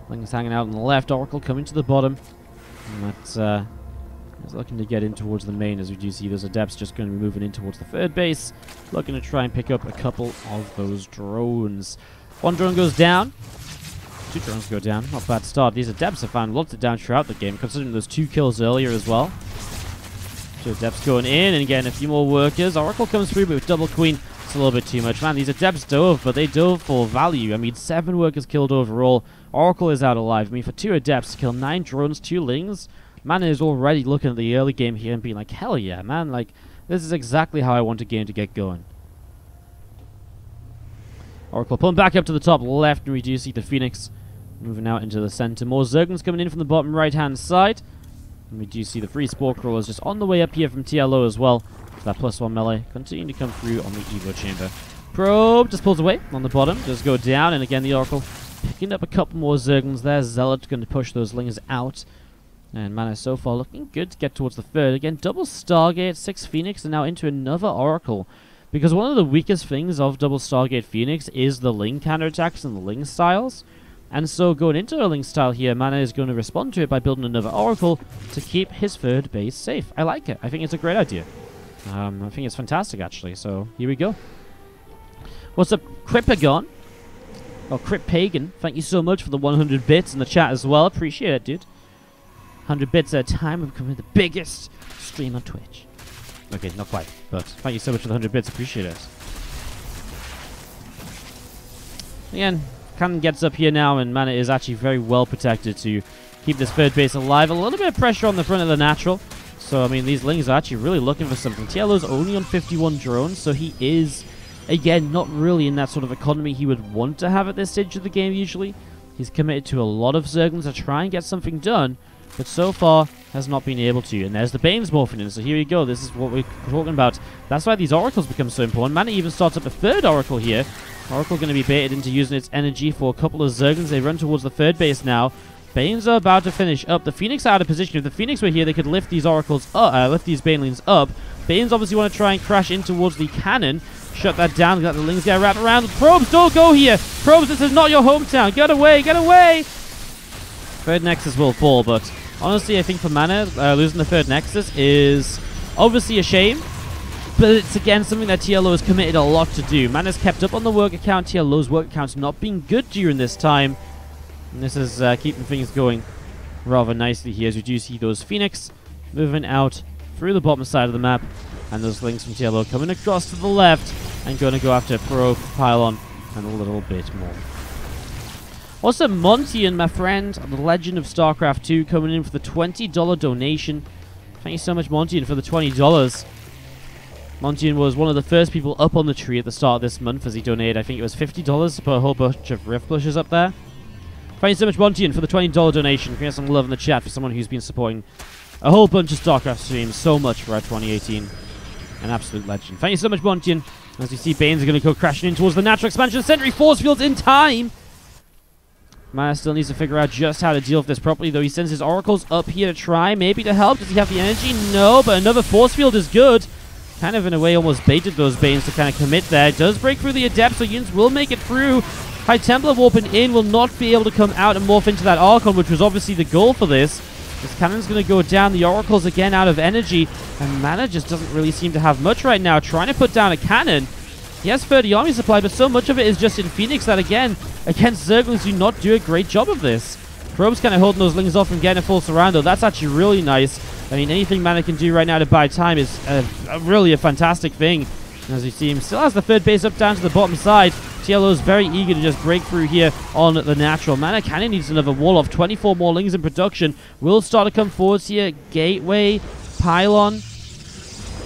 S1: Ling's hanging out on the left. Oracle coming to the bottom. And that's is looking to get in towards the main, as we do see those Adepts just going to be moving in towards the third base. Looking to try and pick up a couple of those drones. One drone goes down. 2 drones go down. Not a bad start. These Adepts have found lots of damage throughout the game, considering those 2 kills earlier as well. 2 Adepts going in, and again, a few more workers. Oracle comes through, but with Double Queen, it's a little bit too much. Man, these Adepts dove, but they dove for value. I mean, 7 workers killed overall. Oracle is out alive. I mean, for 2 Adepts to kill 9 drones, 2 Lings, MaNa is already looking at the early game here and being like, hell yeah, man. Like, this is exactly how I want a game to get going. Oracle pulling back up to the top left, and we do see the Phoenix moving out into the center. More Zerglings coming in from the bottom right-hand side. And we do see the free Spore Crawlers just on the way up here from TLO as well. That +1 melee continuing to come through on the Evo Chamber. Probe just pulls away on the bottom. Just go down, and again, the Oracle picking up a couple more Zerglings there. Zealot going to push those Lings out. And MaNa so far looking good to get towards the third. Again, double Stargate, 6 Phoenix, and now into another Oracle. Because one of the weakest things of double Stargate Phoenix is the Ling counterattacks and the Ling styles. And so going into a Ling style here, MaNa is going to respond to it by building another Oracle to keep his third base safe. I like it. I think it's a great idea. I think it's fantastic, actually. So here we go. What's up, Cripagon? Or Crip Pagan? Thank you so much for the 100 bits in the chat as well. Appreciate it, dude. 100 bits at a time. We're becoming the biggest stream on Twitch. Okay, not quite, but thank you so much for the 100 bits. Appreciate it. Again, Cannon gets up here now, and MaNa is actually very well protected to keep this third base alive. A little bit of pressure on the front of the natural. So, I mean, these Lings are actually really looking for something. TLO's only on 51 drones, so he is, again, not really in that sort of economy he would want to have at this stage of the game usually. He's committed to a lot of Zerglings to try and get something done, but so far has not been able to. And there's the Banes morphing in, so here we go. This is what we're talking about. That's why these Oracles become so important. MaNa even starts up a third Oracle here. Oracle going to be baited into using its energy for a couple of Zerglings. They run towards the third base now. Banes are about to finish up. The Phoenix are out of position. If the Phoenix were here, they could lift these Oracles up, lift these Banelings up. Banes obviously want to try and crash in towards the cannon. Shut that down. Let the Lings get wrapped around. Probes, don't go here. Probes, this is not your hometown. Get away, get away. Third Nexus will fall, but honestly, I think for MaNa, losing the third Nexus is obviously a shame. But it's, again, something that TLO has committed a lot to do. MaNa's kept up on the work account. TLO's work account's not been good during this time. And this is keeping things going rather nicely here, as we do see those Phoenix moving out through the bottom side of the map. And those Lings from TLO coming across to the left and going to go after Probe, Pylon, and a little bit more. Also, Montian, my friend, the Legend of StarCraft 2, coming in for the $20 donation. Thank you so much, Montian, for the $20. Montian was one of the first people up on the tree at the start of this month as he donated, I think it was $50 to put a whole bunch of Rift Blushes up there. Thank you so much, Montian, for the $20 donation. Can we get some love in the chat for someone who's been supporting a whole bunch of StarCraft streams so much for our 2018. An absolute legend. Thank you so much, Montian. As you see, Banes are going to go crashing in towards the natural expansion. Sentry force fields in time. MaNa still needs to figure out just how to deal with this properly, though he sends his Oracles up here to try, maybe to help. Does he have the energy? No, but another force field is good. Kind of, in a way, almost baited those Banes to kind of commit there. Does break through the Adept, so units will make it through. High Templar warping in will not be able to come out and morph into that Archon, which was obviously the goal for this. This cannon's going to go down. The Oracle's again out of energy, and MaNa just doesn't really seem to have much right now. Trying to put down a cannon. He has 30 army supply, but so much of it is just in Phoenix that, again, against Zerglings, do not do a great job of this. Probe's kind of holding those Lings off from getting a full surround, though. That's actually really nice. I mean, anything MaNa can do right now to buy time is really a fantastic thing. And as you see, him still has the third base up down to the bottom side. TLO is very eager to just break through here on the natural. MaNa kind of needs another wall off. 24 more Lings in production. Will start to come forwards here. Gateway, Pylon.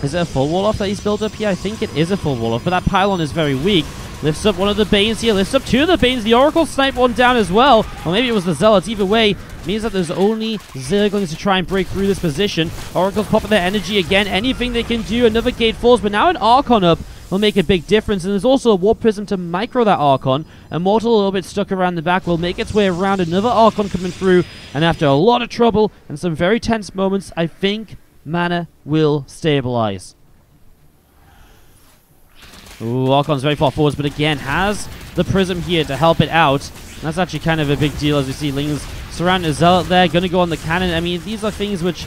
S1: Is it a full wall off that he's built up here? I think it is a full wall off, but that Pylon is very weak. Lifts up one of the Banes here. Lifts up two of the Banes. The Oracle sniped one down as well. Or maybe it was the Zealots. Either way, means that there's only Zerglings to try and break through this position. Oracle's popping their energy again. Anything they can do. Another gate falls, but now an Archon up will make a big difference. And there's also a Warp Prism to micro that Archon. Immortal, a little bit stuck around the back, will make its way around. Another Archon coming through. And after a lot of trouble and some very tense moments, I think MaNa will stabilize. Ooh, Archon's very far forwards, but again, has the Prism here to help it out. And that's actually kind of a big deal as we see Lings surrounding a Zealot there, going to go on the cannon. I mean, these are things which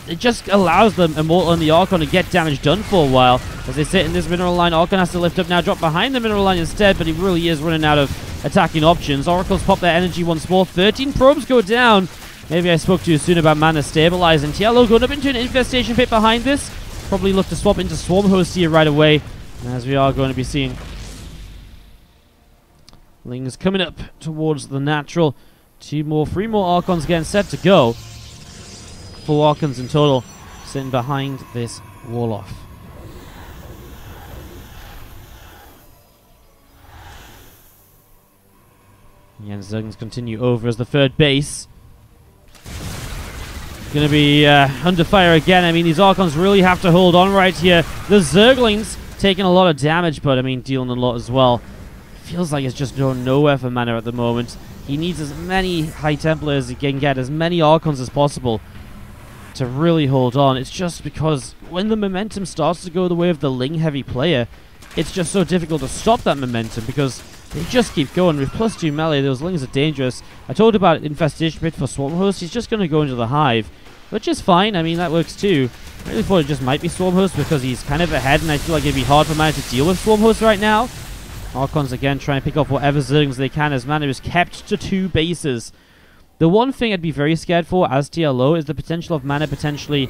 S1: it just allows the Immortal and the Archon to get damage done for a while. As they sit in this mineral line, Archon has to lift up now, drop behind the mineral line instead, but he really is running out of attacking options. Oracles pop their energy once more. 13 probes go down. Maybe I spoke too soon about MaNa stabilizing. TLO going up into an infestation pit behind this. Probably look to swap into Swarm Host here right away, as we are going to be seeing Lings coming up towards the natural. Three more Archons getting set to go. 4 Archons in total sitting behind this wall off. Again, Zerglings continue over as the third base. Going to be under fire again. I mean, these Archons really have to hold on right here. The Zerglings taking a lot of damage, but I mean, dealing a lot as well. Feels like it's just going nowhere for MaNa at the moment. He needs as many High Templars as he can get, as many Archons as possible to really hold on. It's just because when the momentum starts to go the way of the Ling-heavy player, it's just so difficult to stop that momentum because they just keep going. With +2 melee, those Lings are dangerous. I told about Infestation Pit for Swarm Host. He's just going to go into the Hive, which is fine. I mean, that works too. I really thought it just might be Swarm Host because he's kind of ahead, and I feel like it'd be hard for MaNa to deal with Swarm Host right now. Archons again trying to pick off whatever Zerglings they can as MaNa is kept to 2 bases. The one thing I'd be very scared for as TLO is the potential of MaNa potentially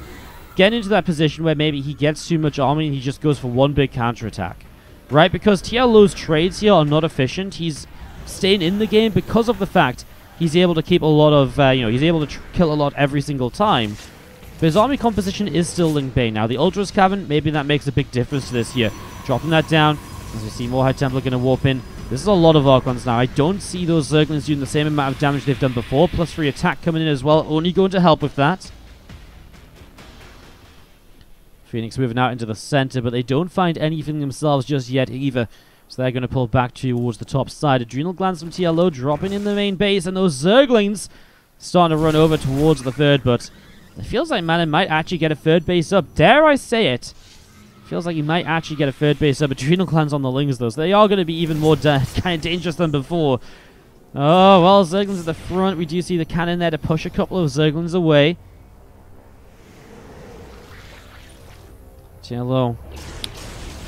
S1: getting into that position where maybe he gets too much army and he just goes for one big counterattack. Right? Because TLO's trades here are not efficient. He's staying in the game because of the fact he's able to keep a lot of, he's able to kill a lot every single time. But his army composition is still Ling Bane. Now, the Ultras Cavern, maybe that makes a big difference to this here. Dropping that down, as we see more High Templar going to warp in. This is a lot of Archons now. I don't see those Zerglings doing the same amount of damage they've done before. +3 attack coming in as well, only going to help with that. Phoenix moving out into the center, but they don't find anything themselves just yet either. So they're going to pull back towards the top side. Adrenal Glands from TLO dropping in the main base, and those Zerglings starting to run over towards the third, but it feels like MaNa might actually get a third base up. Dare I say it? Feels like he might actually get a third base up. Adrenal Glands on the Lings, though, so they are going to be even more kind of dangerous than before. Oh, well, Zerglings at the front. We do see the cannon there to push a couple of Zerglings away. TLO. A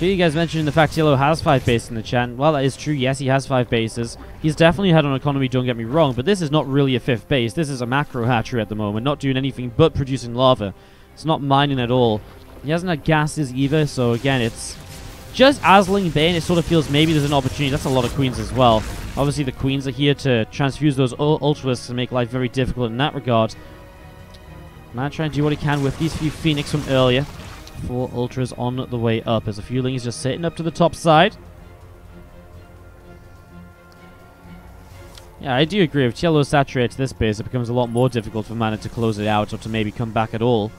S1: few of you guys mentioned the fact TLO has 5 bases in the chat. Well, that is true. Yes, he has 5 bases. He's definitely ahead on economy, don't get me wrong, but this is not really a 5th base. This is a macro hatchery at the moment, not doing anything but producing lava. It's not mining at all. He hasn't had gases either, so again, it's just as Ling Bane, it sort of feels maybe there's an opportunity. That's a lot of queens as well. Obviously, the queens are here to transfuse those ultralisks and make life very difficult in that regard. MaNa trying to do what he can with these few Phoenix from earlier. 4 ultras on the way up. There's a few Lings just sitting up to the top side. Yeah, I do agree. If TLO saturates this base, it becomes a lot more difficult for MaNa to close it out or to maybe come back at all.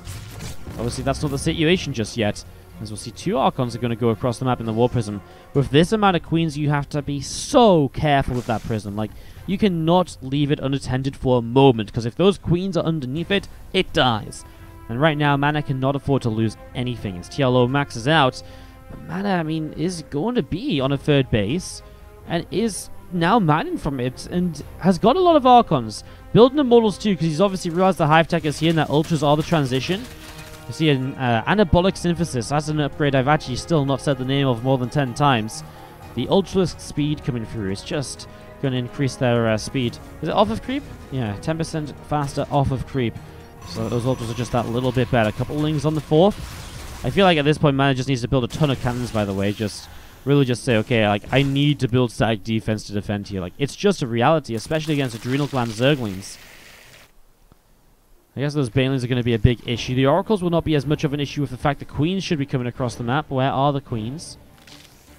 S1: Obviously, that's not the situation just yet. As we'll see, 2 Archons are going to go across the map in the War Prism. With this amount of Queens, you have to be so careful with that Prism. Like, you cannot leave it unattended for a moment, because if those Queens are underneath it, it dies. And right now, MaNa cannot afford to lose anything as TLO maxes out. But MaNa, I mean, is going to be on a 3rd base and is now mining from it and has got a lot of Archons. Building Immortals too, because he's obviously realized the Hive Tech is here and that Ultras are the transition. You see an Anabolic Synthesis. That's an upgrade I've actually still not said the name of more than 10 times. The Ultralisk speed coming through is just going to increase their speed. Is it off of creep? Yeah, 10% faster off of creep. So those Ultras are just that little bit better. A couple Lings on the 4th. I feel like at this point, MaNa just needs to build a ton of cannons, by the way. Really just say, okay, like, I need to build static defense to defend here. Like, it's just a reality, especially against Adrenal Gland Zerglings. I guess those Banelings are going to be a big issue. The Oracles will not be as much of an issue with the fact the Queens should be coming across the map. Where are the Queens?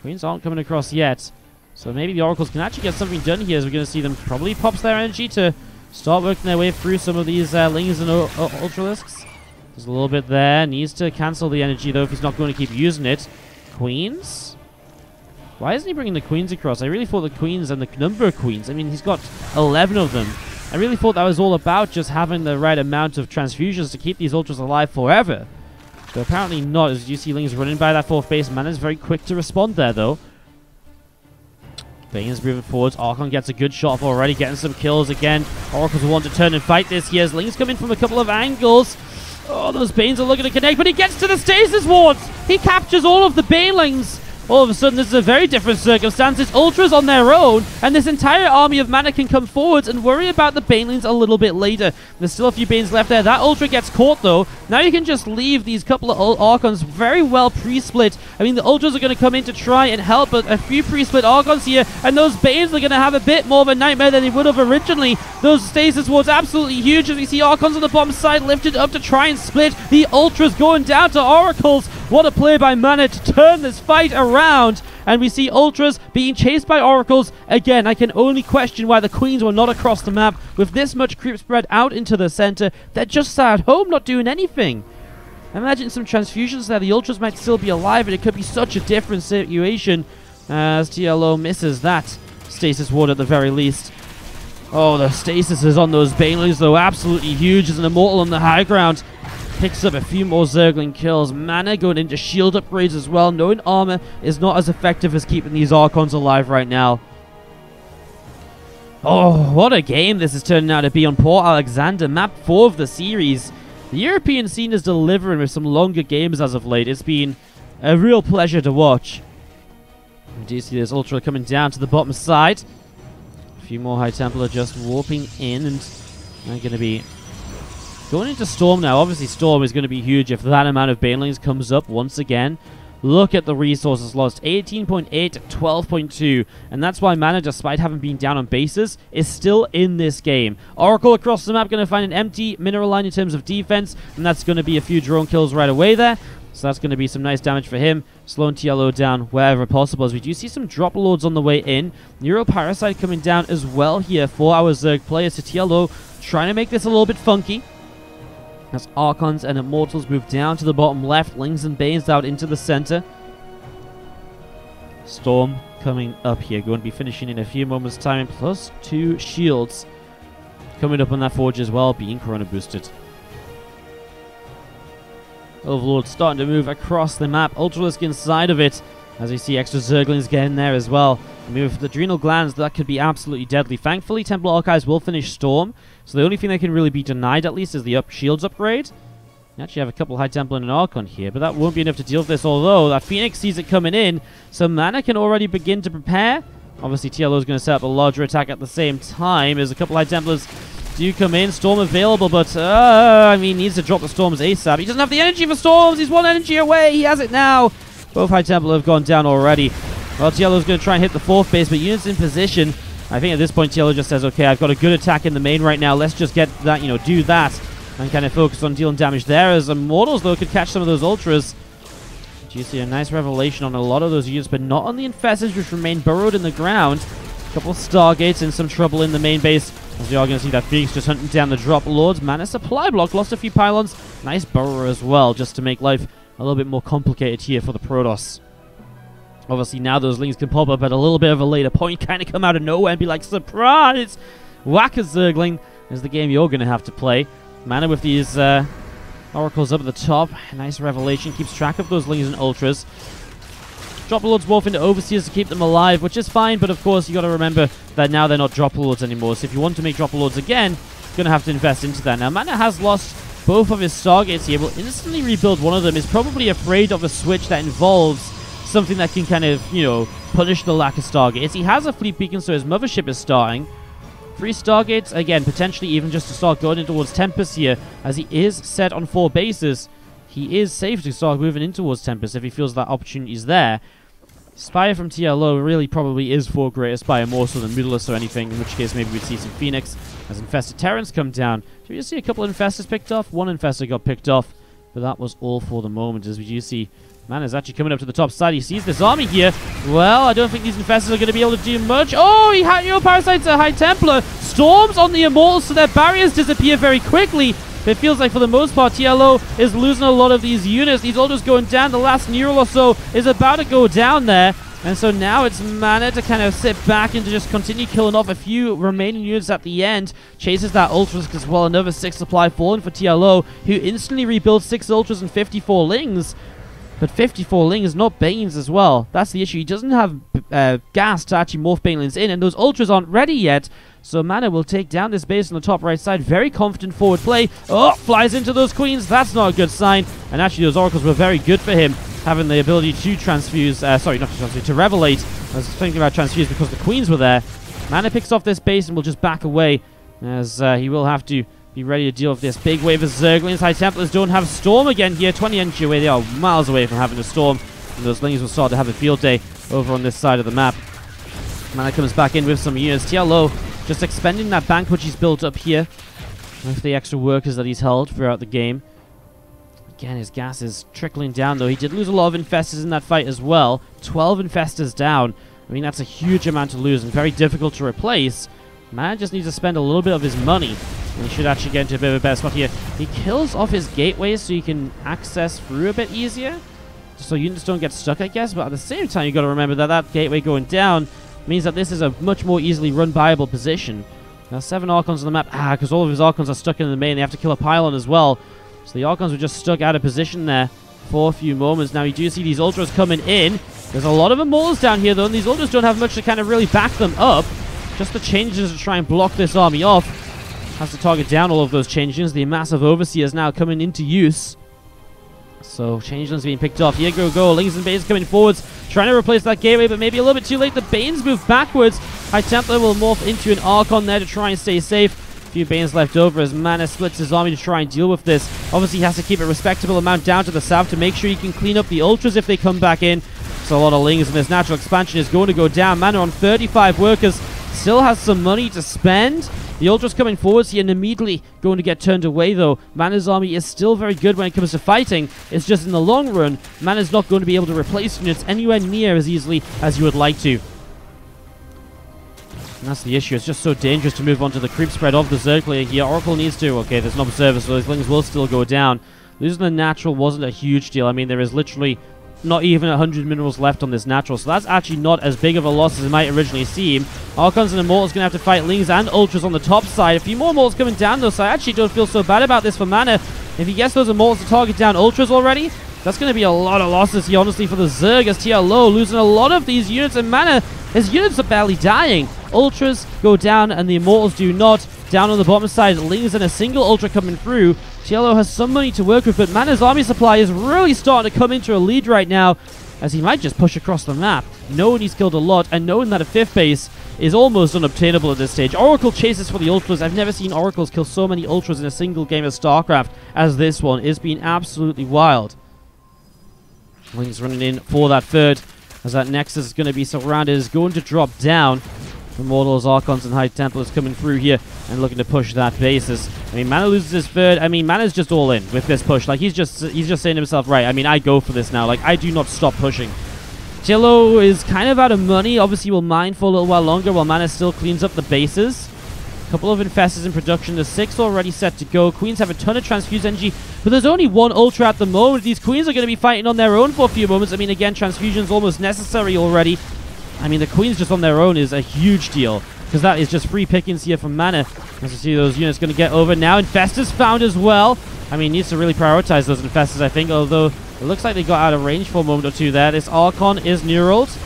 S1: Queens aren't coming across yet. So maybe the Oracles can actually get something done here, as we're going to see them probably pops their energy to start working their way through some of these Lings and Ultralisks. There's a little bit there. Needs to cancel the energy, though, if he's not going to keep using it. Queens? Why isn't he bringing the Queens across? I really thought the Queens and the number of Queens, I mean, he's got 11 of them. I really thought that was all about just having the right amount of transfusions to keep these Ultras alive forever. But apparently not, as you see Lings running by that 4th base. MaNa's very quick to respond there, though. Bane's moving forwards. Archon gets a good shot off already, getting some kills again. Oracles will want to turn and fight this here as Lings come in from a couple of angles. Oh, those Banes are looking to connect, but he gets to the stasis wards! He captures all of the Banelings! All of a sudden, this is a very different circumstance. It's Ultras on their own, and this entire army of MaNa can come forwards and worry about the Banelings a little bit later. There's still a few Banes left there. That Ultra gets caught, though. Now you can just leave these couple of Archons very well pre-split. I mean, the Ultras are going to come in to try and help, but a few pre-split Archons here, and those Banes are going to have a bit more of a nightmare than they would have originally. Those stasis wards absolutely huge, as we see Archons on the bottom side lifted up to try and split. The Ultras going down to Oracles. What a play by MaNa to turn this fight around. And we see Ultras being chased by Oracles. Again, I can only question why the Queens were not across the map. With this much creep spread out into the center, they're just sat at home not doing anything. Imagine some transfusions there. The Ultras might still be alive, and it could be such a different situation as TLO misses that stasis ward at the very least. Oh, the stasis is on those Banelings, though, absolutely huge. As an Immortal on the high ground. Picks up a few more Zergling kills. MaNa going into shield upgrades as well, knowing armor is not as effective as keeping these Archons alive right now. Oh, what a game this is turning out to be on Port Alexander, map 4 of the series. The European scene is delivering with some longer games as of late. It's been a real pleasure to watch. We do see this Ultra coming down to the bottom side. A few more High Templar just warping in, and they're going to be going into Storm now. Obviously, Storm is going to be huge if that amount of Banelings comes up once again. Look at the resources lost, 18.8 to 12.2, and that's why MaNa, despite having been down on bases, is still in this game. Oracle across the map going to find an empty mineral line in terms of defense, and that's going to be a few drone kills right away there. So that's going to be some nice damage for him, slowing TLO down wherever possible, as we do see some drop lords on the way in. Neuroparasite coming down as well here for our Zerg players. So TLO trying to make this a little bit funky, as Archons and Immortals move down to the bottom left. Lings and Banes out into the center. Storm coming up here. Going to be finishing in a few moments' time. Plus 2 shields coming up on that Forge as well, being Corona boosted. Overlord starting to move across the map. Ultralisk inside of it, as we see extra Zerglings getting there as well. I mean, with the Adrenal Glands, that could be absolutely deadly. Thankfully, Templar Archives will finish Storm, so the only thing that can really be denied, at least, is the shields upgrade. You actually have a couple High Templar and an Archon here, but that won't be enough to deal with this, although that Phoenix sees it coming in, so MaNa can already begin to prepare. Obviously, TLO is going to set up a larger attack at the same time, as a couple High Templars do come in. Storm available, but, I mean, needs to drop the Storms ASAP. He doesn't have the energy for Storms. He's 1 energy away. He has it now. Both High Templar have gone down already. Well, TLO is going to try and hit the 4th base, but units in position. I think at this point, TLO just says, okay, I've got a good attack in the main right now. Let's just get that, do that, and kind of focus on dealing damage there, as Immortals, though, could catch some of those Ultras. Do you see a nice revelation on a lot of those units, but not on the Infestors, which remain burrowed in the ground. A couple Stargates and some trouble in the main base, as we are going to see that Phoenix just hunting down the drop lords. MaNa supply block, lost a few pylons. Nice burrower as well, just to make life a little bit more complicated here for the Protoss. Obviously, now those Lings can pop up at a little bit of a later point, kind of come out of nowhere and be like, surprise! Whack a Zergling is the game you're going to have to play. MaNa with these Oracles up at the top. Nice revelation, keeps track of those Lings and Ultras. Drop Lords morph into Overseers to keep them alive, which is fine, but of course, you got to remember that now they're not Drop Lords anymore, so if you want to make Drop Lords again, you're going to have to invest into that. Now, MaNa has lost both of his Stargates here, will instantly rebuild one of them, is probably afraid of a switch that involves something that can kind of, punish the lack of Stargates. He has a Fleet Beacon, so his Mothership is starting. 3 Stargates, again, potentially even just to start going in towards Tempest here, as he is set on 4 bases. He is safe to start moving in towards Tempest if he feels that opportunity is there. Spire from TLO really probably is for greater Spire more so than Mutalisk or anything, in which case maybe we'd see some Phoenix as Infested Terrans come down. So we just see a couple of Infestors picked off. 1 Infestor got picked off, but that was all for the moment, as we do see MaNa's actually coming up to the top side. He sees this army here. Well, I don't think these Infestors are going to be able to do much. Oh, he had Parasites a High Templar. Storms on the Immortals, so their barriers disappear very quickly. It feels like for the most part, TLO is losing a lot of these units. These Ultras going down. The last Neural or so is about to go down there. And so now it's MaNa to kind of sit back and to just continue killing off a few remaining units at the end. Chases that Ultras as well. Another 6 supply falling for TLO, who instantly rebuilds 6 Ultras and 54 Lings. But 54 Lings, not Banes as well. That's the issue. He doesn't have gas to actually morph Banelings in, and those Ultras aren't ready yet. So MaNa will take down this base on the top right side. Very confident forward play. Oh, flies into those Queens. That's not a good sign. And actually, those Oracles were very good for him, having the ability to transfuse. Sorry, not to transfuse, to revelate. I was thinking about transfuse because the Queens were there. MaNa picks off this base and will just back away, as he will have to be ready to deal with this big wave of Zerglings. High Templars don't have Storm again here. 20 energy away. They are miles away from having a Storm. And those Lings will start to have a field day over on this side of the map. MaNa comes back in with some units. TLO just expending that bank which he's built up here with the extra workers that he's held throughout the game. Again, his gas is trickling down, though. He did lose a lot of Infestors in that fight as well. 12 Infestors down. I mean, that's a huge amount to lose and very difficult to replace. MaNa just needs to spend a little bit of his money, and he should actually get into a bit of a better spot here. He kills off his gateways so you can access through a bit easier, so units don't get stuck, I guess. But at the same time, you got to remember that that gateway going down means that this is a much more easily run-buyable position. Now, 7 Archons on the map. Because all of his Archons are stuck in the main. They have to kill a pylon as well. So the Archons were just stuck out of position there for a few moments. Now, you do see these Ultras coming in. There's a lot of Immortals down here, though, and these Ultras don't have much to kind of really back them up. Just the changes to try and block this army off. Has to target down all of those changes. The massive Overseers now coming into use. So Changeling's being picked off. Here go. Lings and Bane's coming forwards, trying to replace that gateway, but maybe a little bit too late. The Banes move backwards. High Templar will morph into an Archon there to try and stay safe. A few Banes left over as MaNa splits his army to try and deal with this. Obviously, he has to keep a respectable amount down to the south to make sure he can clean up the Ultras if they come back in. So a lot of Lings, and this natural expansion is going to go down. MaNa on 35 workers still has some money to spend. The Ultras coming forwards here and immediately going to get turned away, though. MaNa's army is still very good when it comes to fighting. It's just in the long run, MaNa's not going to be able to replace units anywhere near as easily as you would like to. And that's the issue. It's just so dangerous to move on to the creep spread of the Zerg player here. Oracle needs to... Okay, there's an observer, so those Lings will still go down. Losing the natural wasn't a huge deal. I mean, there is literally not even 100 minerals left on this natural, so that's actually not as big of a loss as it might originally seem. Archons and Immortals going to have to fight Lings and Ultras on the top side. A few more Immortals coming down, though, so I actually don't feel so bad about this for MaNa. If he gets those Immortals to target down Ultras already, that's going to be a lot of losses here, honestly, for the Zerg, as TLO losing a lot of these units, and MaNa, his units are barely dying. Ultras go down, and the Immortals do not. Down on the bottom side, Lings and a single Ultra coming through. TLO has some money to work with, but MaNa's army supply is really starting to come into a lead right now, as he might just push across the map, knowing he's killed a lot, and knowing that a 5th base is almost unobtainable at this stage. Oracle chases for the Ultras. I've never seen Oracles kill so many Ultras in a single game of StarCraft as this one. It's been absolutely wild. Lings running in for that third, as that Nexus is going to be surrounded, is going to drop down. Immortals, Archons, and High Templars coming through here and looking to push that basis. I mean, MaNa loses his third. I mean, MaNa's just all in with this push. Like, he's just saying to himself, right, I mean, I go for this now. Like, I do not stop pushing. TLO is kind of out of money. Obviously, will mine for a little while longer while MaNa still cleans up the bases. A couple of Infestors in production. There's 6 already set to go. Queens have a ton of transfuse energy, but there's only 1 Ultra at the moment. These Queens are going to be fighting on their own for a few moments. I mean, again, transfusion's almost necessary already. I mean, the Queens just on their own is a huge deal, because that is just free pickings here from MaNa. As you see, those units going to get over now. Infestors found as well. I mean, needs to really prioritize those Infestors, I think, although it looks like they got out of range for a moment or two there. This Archon is neuraled,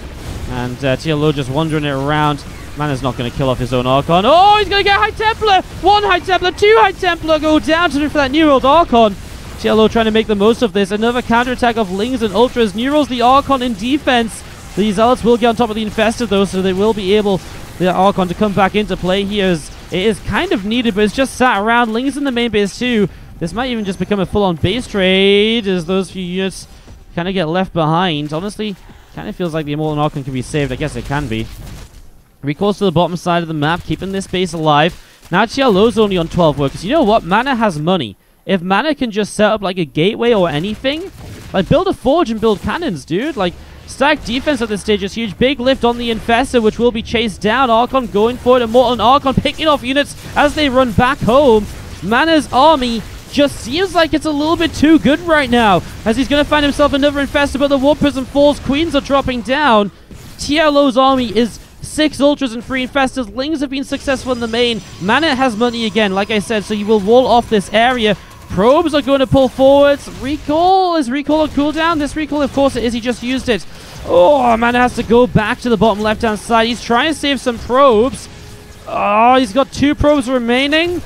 S1: and TLO just wandering it around. MaNa's not going to kill off his own Archon. Oh, he's going to get High Templar! 1 High Templar, 2 High Templar go down to for that neuraled Archon. TLO trying to make the most of this. Another counterattack of Lings and Ultras. Neurals the Archon in defense. The Zealots will get on top of the Infestor, though, so they will be able, the Archon, to come back into play here. As it is kind of needed, but it's just sat around. Lings in the main base, too. This might even just become a full-on base trade, as those few units kind of get left behind. Honestly, kind of feels like the Immortal Archon can be saved. I guess it can be. Recourse to the bottom side of the map, keeping this base alive. Now TLO's only on 12 workers. You know what? MaNa has money. If MaNa can just set up, like, a gateway or anything, like, build a forge and build cannons, dude. Like, stack defense at this stage is huge. Big lift on the Infestor, which will be chased down. Archon going for it. Immortal and Archon picking off units as they run back home. MaNa's army just seems like it's a little bit too good right now, as he's going to find himself another Infestor, but the Warp Prism falls. Queens are dropping down. TLO's army is 6 Ultras and 3 Infestors. Lings have been successful in the main. MaNa has money again, like I said, so he will wall off this area. Probes are going to pull forwards. Recall? Is recall on cooldown? This recall, of course it is. He just used it. Oh, MaNa has to go back to the bottom left-hand side. He's trying to save some probes. Oh, he's got 2 probes remaining.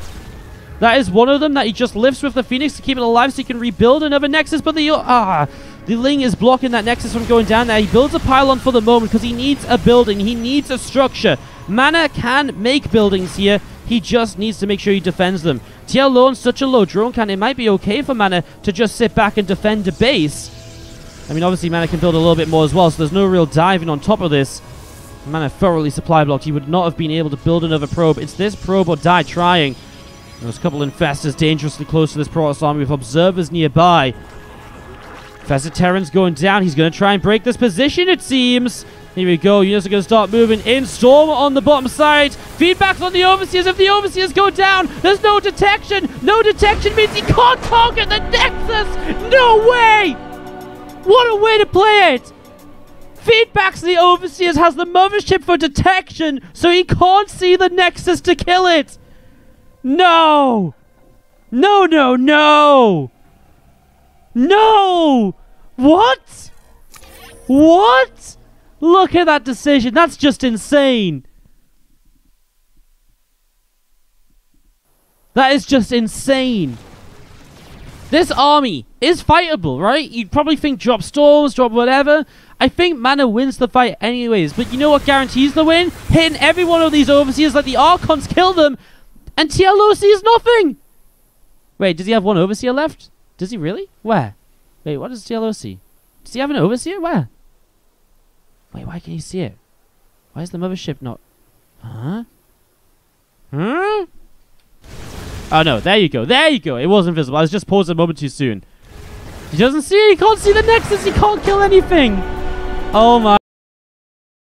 S1: That is one of them that he just lifts with the Phoenix to keep it alive so he can rebuild another Nexus. But the Ling is blocking that Nexus from going down there. He builds a pylon for the moment because he needs a building. He needs a structure. MaNa can make buildings here. He just needs to make sure he defends them. TLO on such a low drone count, it might be okay for MaNa to just sit back and defend a base. I mean, obviously MaNa can build a little bit more as well, so there's no real diving on top of this. MaNa thoroughly supply blocked. He would not have been able to build another probe. It's this probe or die trying. There's a couple of Infestors dangerously close to this Protoss army with observers nearby. Infestor Terran's going down. He's going to try and break this position, it seems. Here we go. Units are going to start moving in. Storm on the bottom side. Feedbacks on the Overseers. If the Overseers go down, there's no detection. No detection means he can't target the Nexus. No way. What a way to play it. Feedbacks the Overseers has the mothership for detection, so he can't see the Nexus to kill it. No. No, no, no. No. What? What? Look at that decision. That's just insane. That is just insane. This army is fightable, right? You'd probably think drop storms, drop whatever. I think MaNa wins the fight anyways. But you know what guarantees the win? Hitting every one of these overseers like the Archons kill them. And TLO sees nothing. Wait, does he have one overseer left? Does he really? Where? Wait, what does TLO see? Does he have an overseer? Where? Wait, why can't you see it? Why is the mothership not... Huh? Huh? Oh, no. There you go. There you go. It was invisible. I was just paused a moment too soon. He doesn't see it. He can't see the Nexus. He can't kill anything. Oh, my...